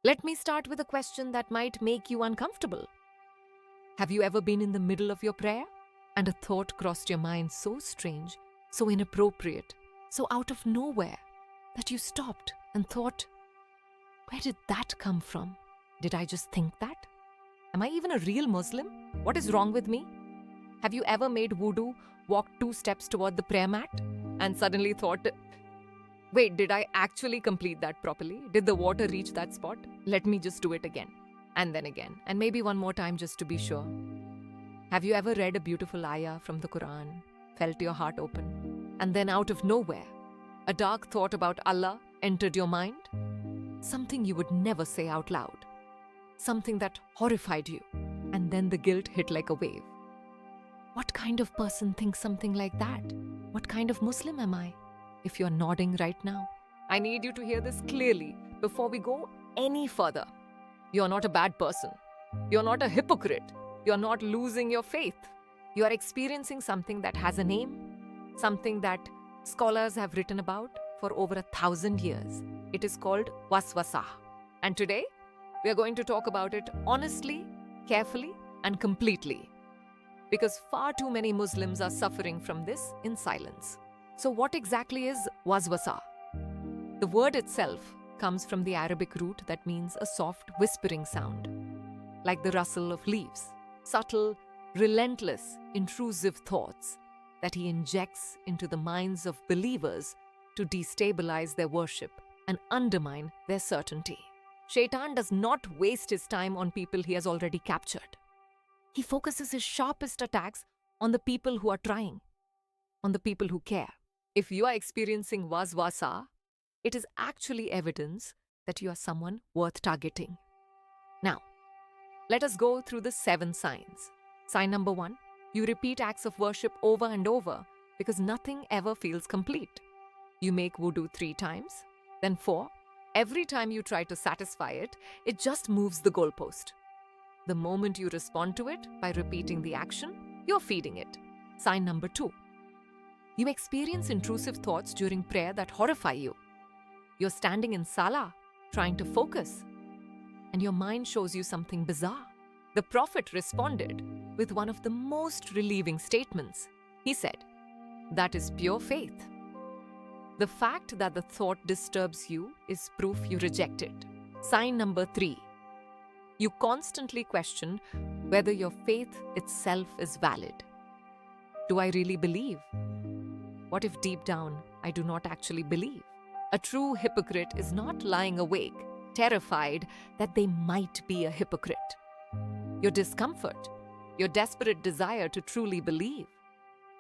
Let me start with a question that might make you uncomfortable. Have you ever been in the middle of your prayer and a thought crossed your mind so strange, so inappropriate, so out of nowhere that you stopped and thought, where did that come from? Did I just think that? Am I even a real Muslim? What is wrong with me? Have you ever made wudu, walked 2 steps toward the prayer mat, and suddenly thought, wait, did I actually complete that properly? Did the water reach that spot? Let me just do it again. And then again. And maybe one more time just to be sure. Have you ever read a beautiful ayah from the Quran, felt your heart open, and then out of nowhere, a dark thought about Allah entered your mind? Something you would never say out loud. Something that horrified you, and then the guilt hit like a wave. What kind of person thinks something like that? What kind of Muslim am I? If you're nodding right now, I need you to hear this clearly before we go any further. You're not a bad person. You're not a hypocrite. You're not losing your faith. You are experiencing something that has a name, something that scholars have written about for over 1,000 years. It is called Waswasah. And today, we are going to talk about it honestly, carefully, and completely. Because far too many Muslims are suffering from this in silence. So what exactly is Waswasah? The word itself comes from the Arabic root that means a soft whispering sound, like the rustle of leaves, subtle, relentless, intrusive thoughts that he injects into the minds of believers to destabilize their worship and undermine their certainty. Shaitan does not waste his time on people he has already captured. He focuses his sharpest attacks on the people who are trying, on the people who care. If you are experiencing Waswasah, it is actually evidence that you are someone worth targeting. Now, let us go through the 7 signs. Sign number 1, you repeat acts of worship over and over because nothing ever feels complete. You make wudu 3 times, then 4. Every time you try to satisfy it, it just moves the goalpost. The moment you respond to it by repeating the action, you're feeding it. Sign number 2, you experience intrusive thoughts during prayer that horrify you. You're standing in salah, trying to focus, and your mind shows you something bizarre. The Prophet responded with one of the most relieving statements. He said, that is pure faith. The fact that the thought disturbs you is proof you reject it. Sign number 3, you constantly question whether your faith itself is valid. Do I really believe? What if deep down I do not actually believe? A true hypocrite is not lying awake, terrified that they might be a hypocrite. Your discomfort, your desperate desire to truly believe,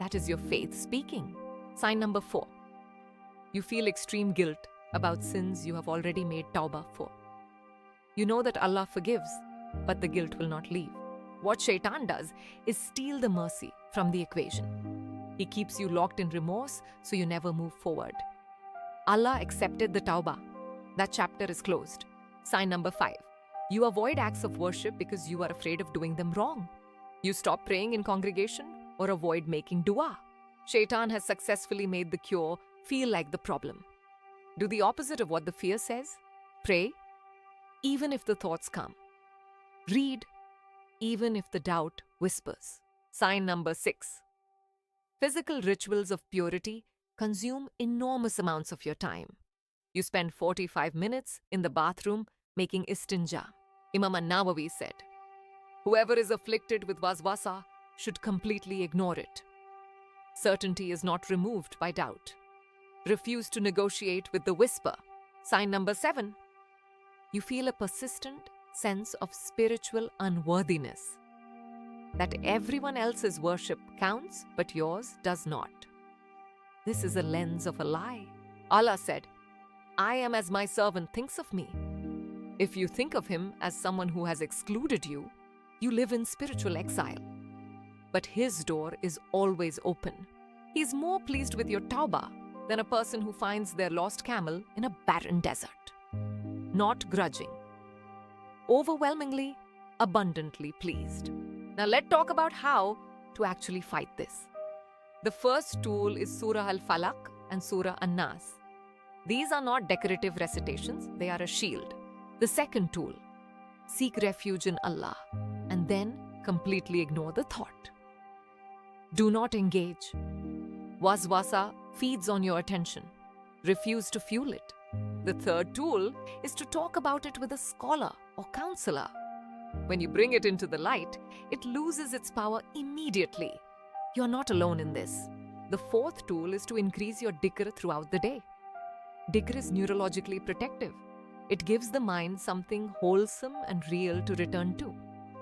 that is your faith speaking. Sign number 4, you feel extreme guilt about sins you have already made tawbah for. You know that Allah forgives, but the guilt will not leave. What Shaitan does is steal the mercy from the equation. He keeps you locked in remorse so you never move forward. Allah accepted the tawbah. That chapter is closed. Sign number 5, you avoid acts of worship because you are afraid of doing them wrong. You stop praying in congregation or avoid making dua. Shaitan has successfully made the cure feel like the problem. Do the opposite of what the fear says. Pray, even if the thoughts come. Read, even if the doubt whispers. Sign number 6, physical rituals of purity consume enormous amounts of your time. You spend 45 minutes in the bathroom making istinja. Imam an-Nawawi said, whoever is afflicted with waswasah should completely ignore it. Certainty is not removed by doubt. Refuse to negotiate with the whisper. Sign number 7, you feel a persistent sense of spiritual unworthiness. That everyone else's worship counts, but yours does not. This is a lens of a lie. Allah said, I am as my servant thinks of me. If you think of him as someone who has excluded you, you live in spiritual exile. But his door is always open. He is more pleased with your tawbah than a person who finds their lost camel in a barren desert. Not grudging. Overwhelmingly, abundantly pleased. Now let's talk about how to actually fight this. The first tool is Surah Al-Falaq and Surah An-Nas. These are not decorative recitations, they are a shield. The second tool, seek refuge in Allah and then completely ignore the thought. Do not engage. Waswasah feeds on your attention. Refuse to fuel it. The third tool is to talk about it with a scholar or counselor. When you bring it into the light, it loses its power immediately. You're not alone in this. The fourth tool is to increase your dhikr throughout the day. Dhikr is neurologically protective. It gives the mind something wholesome and real to return to.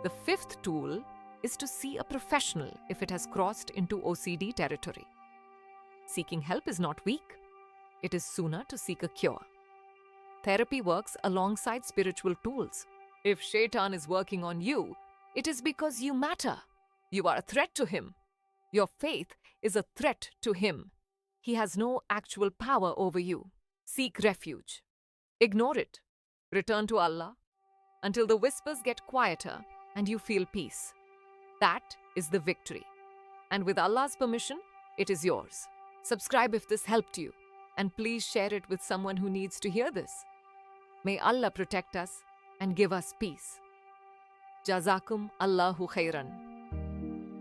The fifth tool is to see a professional if it has crossed into OCD territory. Seeking help is not weak. It is sunnah to seek a cure. Therapy works alongside spiritual tools. If Shaitan is working on you, it is because you matter. You are a threat to him. Your faith is a threat to him. He has no actual power over you. Seek refuge. Ignore it. Return to Allah until the whispers get quieter and you feel peace. That is the victory. And with Allah's permission, it is yours. Subscribe if this helped you, and please share it with someone who needs to hear this. May Allah protect us and give us peace. Jazakum Allahu khairan.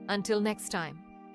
Until next time.